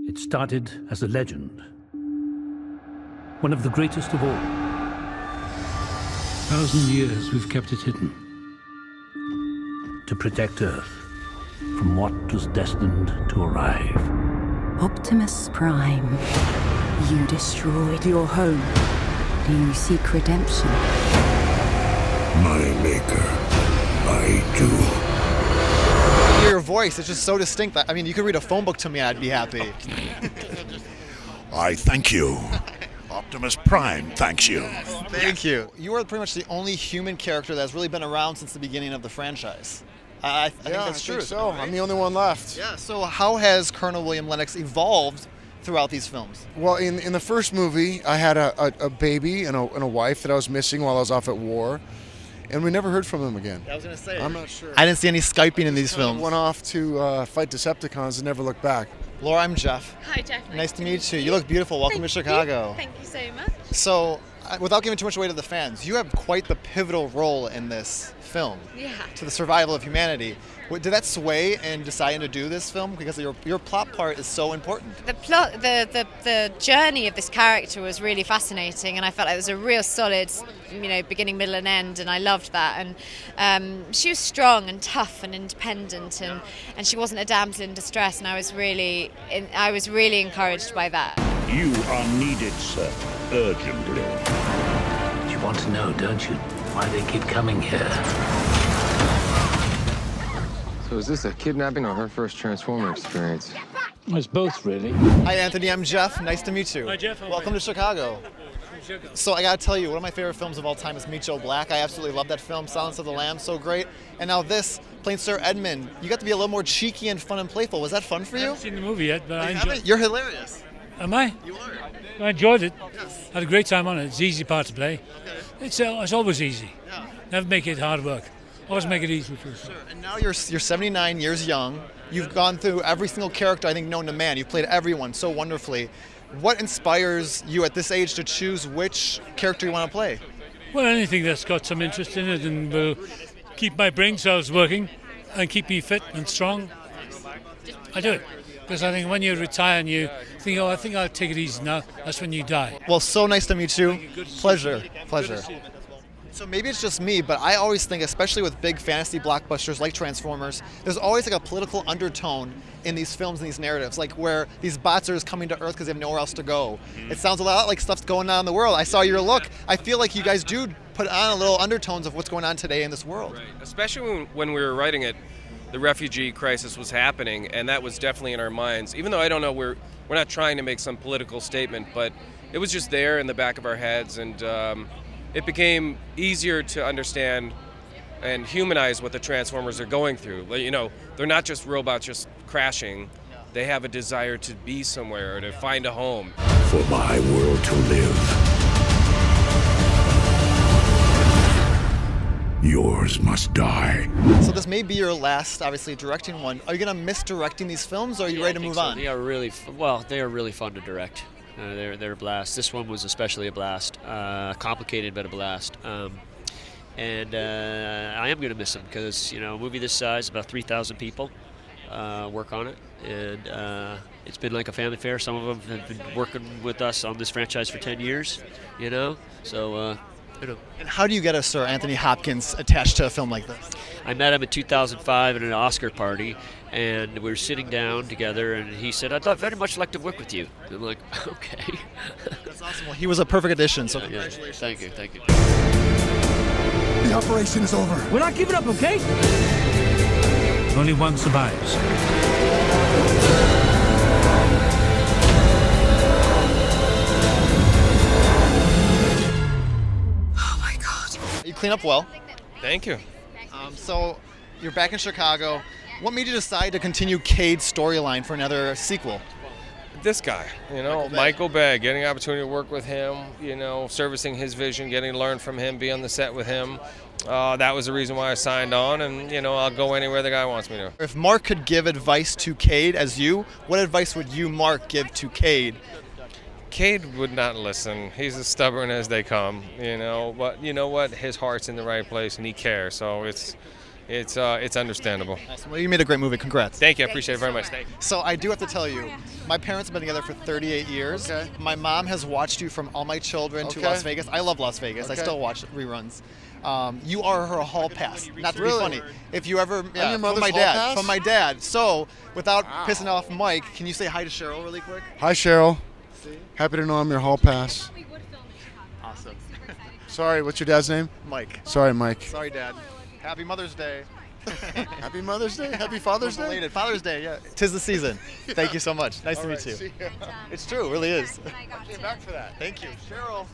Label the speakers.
Speaker 1: It started as a legend, one of the greatest of all. 1,000 years we've kept it hidden, to protect Earth from what was destined to arrive.
Speaker 2: Optimus Prime, you destroyed your home. Do you seek redemption?
Speaker 3: My maker, I do.
Speaker 4: Your voice is just so distinct. I mean, you could read a phone book to me, I'd be happy.
Speaker 3: I thank you. Optimus Prime thanks you.
Speaker 4: Thank you. You are pretty much the only human character that's really been around since the beginning of the franchise. I think that's true.
Speaker 5: So I'm the only one left.
Speaker 4: Yeah, so how has Colonel William Lennox evolved throughout these films?
Speaker 5: Well, in the first movie, I had a baby and a wife that I was missing while I was off at war, and we never heard from him again.
Speaker 4: I was going to say.
Speaker 5: I'm not sure.
Speaker 4: I didn't see any Skyping in these films.
Speaker 5: Went off to fight Decepticons and never looked back.
Speaker 4: Laura, I'm Jeff.
Speaker 6: Hi, Jeff.
Speaker 4: Nice to meet you. You look beautiful. Welcome to Chicago.
Speaker 6: Thank you so much.
Speaker 4: So, without giving too much away to the fans, you have quite the pivotal role in this film.
Speaker 6: Yeah.
Speaker 4: To the survival of humanity. Did that sway in deciding to do this film? Because your plot part is so important.
Speaker 6: The plot, the journey of this character was really fascinating, and I felt like it was a real solid, beginning, middle, and end, and I loved that. And she was strong and tough and independent, and she wasn't a damsel in distress, and I was really encouraged by that.
Speaker 3: You are needed, sir, urgently.
Speaker 1: You want to know, don't you, why they keep coming here?
Speaker 7: So is this a kidnapping or her first Transformer experience?
Speaker 1: It's both, really.
Speaker 4: Hi, Anthony. I'm Jeff. Nice to meet you.
Speaker 8: Hi, Jeff.
Speaker 4: Welcome to Chicago. So I gotta tell you, one of my favorite films of all time is Meet Joe Black. I absolutely love that film. Silence of the Lambs, so great. And now this, playing Sir Edmund, you got to be a little more cheeky and fun and playful. Was that fun for
Speaker 8: I
Speaker 4: you?
Speaker 8: haven't seen the movie yet, but I enjoyed it.
Speaker 4: You're hilarious.
Speaker 8: Am I?
Speaker 4: You are.
Speaker 8: I enjoyed it.
Speaker 4: Yes.
Speaker 8: Had a great time on it. It's an easy part to play.
Speaker 4: Okay.
Speaker 8: It's always easy.
Speaker 4: Yeah.
Speaker 8: Never make it hard work. Always make it easy for yourself.
Speaker 4: Sure. And now you're 79 years young. You've gone through every single character I think known to man. You've played everyone so wonderfully. What inspires you at this age to choose which character you want to play?
Speaker 8: Well, anything that's got some interest in it and will keep my brain cells working and keep me fit and strong, I do it. Because I think when you retire and you think, I think I'll take it easy now, that's when you die.
Speaker 4: Well, so nice to meet you. Pleasure.
Speaker 8: Good to see you.
Speaker 4: So maybe it's just me, but I always think, especially with big fantasy blockbusters like Transformers, there's always like a political undertone in these films and these narratives, like where these bots are just coming to Earth because they have nowhere else to go.
Speaker 8: Mm-hmm.
Speaker 4: It sounds a lot like stuff's going on in the world. I saw your look. I feel like you guys do put on a little undertones of what's going on today in this world.
Speaker 9: Right. Especially when we were writing it, the refugee crisis was happening, and that was definitely in our minds. Even though I don't know, we're not trying to make some political statement, but it was just there in the back of our heads, and it became easier to understand and humanize what the Transformers are going through. They're not just robots just crashing. They have a desire to be somewhere or to find a home.
Speaker 3: For my world to live, yours must die.
Speaker 4: So this may be your last, obviously, directing one. Are you going to miss directing these films, or are you ready to move on?
Speaker 10: They are really fun to direct. They're a blast. This one was especially a blast. Complicated, but a blast. And I am going to miss them because, a movie this size, about 3,000 people work on it. And it's been like a family affair. Some of them have been working with us on this franchise for 10 years, So,
Speaker 4: And how do you get a Sir Anthony Hopkins attached to a film like this?
Speaker 10: I met him in 2005 at an Oscar party, and we were sitting down together, and he said, "I'd very much like to work with you." And I'm like, okay.
Speaker 4: That's awesome. Well, he was a perfect addition, so congratulations.
Speaker 10: Thank you.
Speaker 3: The operation is over.
Speaker 1: We're not giving up, okay? Only one survives.
Speaker 4: Oh my God. You clean up well.
Speaker 9: Thank you.
Speaker 4: So you're back in Chicago. What made you decide to continue Cade's storyline for another sequel?
Speaker 9: This guy, Michael Bay, getting an opportunity to work with him, servicing his vision, getting to learn from him, be on the set with him. That was the reason why I signed on, and, I'll go anywhere the guy wants me to.
Speaker 4: If Mark could give advice to Cade as you, what advice would you, Mark, give to Cade?
Speaker 9: Cade would not listen. He's as stubborn as they come, But you know what? His heart's in the right place, and he cares. So it's It's understandable.
Speaker 4: Awesome. Well, you made a great movie. Congrats.
Speaker 9: Thank you. I appreciate it very much. Thank you.
Speaker 4: So I do have to tell you, my parents have been together for 38 years.
Speaker 5: Okay.
Speaker 4: My mom has watched you from All My Children to
Speaker 5: Okay.
Speaker 4: Las Vegas. I love Las Vegas. I
Speaker 5: Okay.
Speaker 4: still watch reruns. You are her hall pass. Not to
Speaker 5: Really?
Speaker 4: be funny. If you ever,
Speaker 5: your
Speaker 4: from
Speaker 5: mother's
Speaker 4: my
Speaker 5: hall
Speaker 4: dad.
Speaker 5: pass?
Speaker 4: From my dad. So without pissing off Mike, can you say hi to Cheryl really quick?
Speaker 5: Hi, Cheryl. Happy to know I'm your hall pass.
Speaker 4: Awesome.
Speaker 5: Sorry, what's your dad's name?
Speaker 4: Mike.
Speaker 5: Sorry, Mike.
Speaker 4: Sorry, Dad. Happy Mother's Day.
Speaker 5: Happy Mother's Day. Happy Father's Day.
Speaker 4: Belated Father's Day. Yeah. 'Tis the season. Thank you so much. Nice to meet you.
Speaker 5: See ya.
Speaker 4: It's true. It really is.
Speaker 5: I came back for that.
Speaker 4: Thank you, Cheryl.